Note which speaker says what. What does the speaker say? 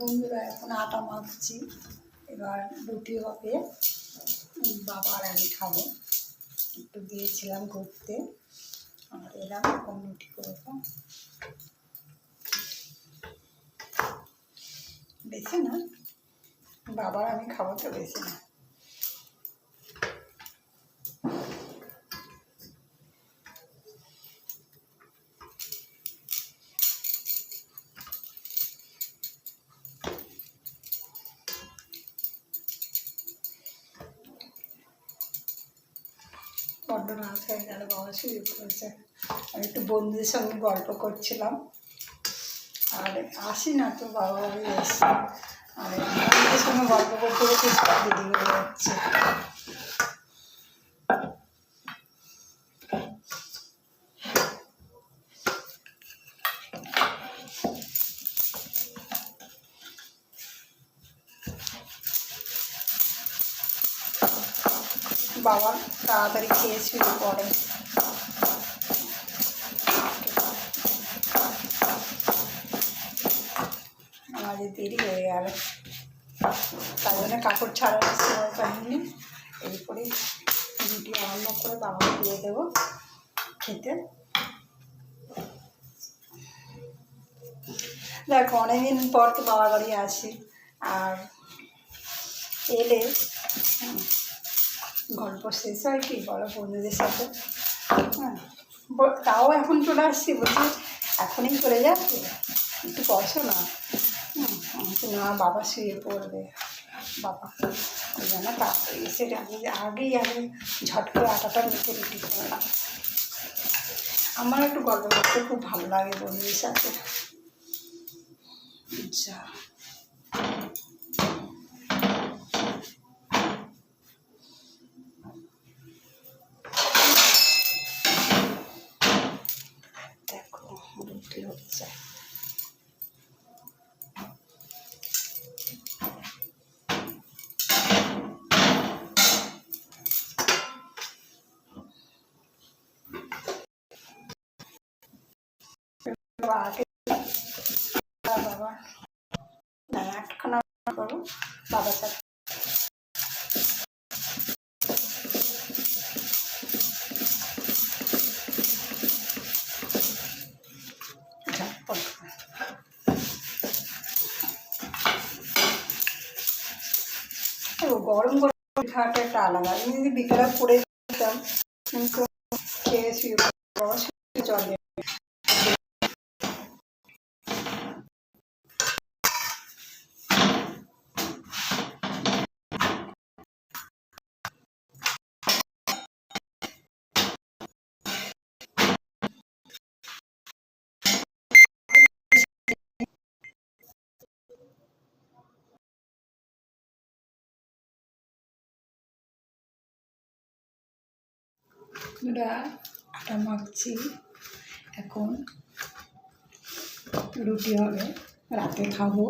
Speaker 1: বন্ধুরা এখন আটা মাখছি, এবার রুটি হবে। বাবা আর আমি খাবো। একটু গিয়েছিলাম ঘুরতে, আর এলাম এখন রুটি করবো। বেশি না, বাবার আমি খাবো তো, বেশি না। বড্ড রাত হয়ে গেল, বাবা শুয়ে পড়েছে। আর একটু বন্ধুদের সঙ্গে গল্প করছিলাম। আর আসি না তো, বাবা বাড়ি এসছি, আর বন্ধুদের সঙ্গে গল্প করতে করতে সব দেরি হয়ে যাচ্ছে। বাবা তাড়াতাড়ি খেয়ে শুয়ে পড়ে। আমাদের দেরি হয়ে গেল, তাই জন্য কাপড় ছাড়ানোর সময় পাইনি। এরপরে রুটি আরম্ভ করে বাবাকে দিয়ে দেবো খেতে। দেখ, অনেকদিন পর তো বাবার বাড়ি আসি, আর এলে গল্প শেষ হয় কি বলো বন্ধুদের সাথে। হ্যাঁ, তাও এখন চলে আসছি, বলছি এখনই চলে যাচ্ছে, একটু বসো না। না, বাবা শুয়ে পড়বে। বাবা ওই জন্য তাড়াতাড়ি এসে আগেই ঝট করে আটাটা মেখে রুটি করলাম। আমার একটু গল্প করতে খুব ভালো লাগে বন্ধুদের সাথে। আচ্ছা, দেখো রুটি হচ্ছে। আগে বাবা না, একখানা করো বাবার সাথে। গরম গরম খাওয়াটা একটা আলাদা। আমি যদি বিকেলে করে দিতাম, কিন্তু খেয়ে শুয়ে বাবা শুয়ে চলে। আটা মাখছি, এখন রুটি হবে, রাতে খাবো।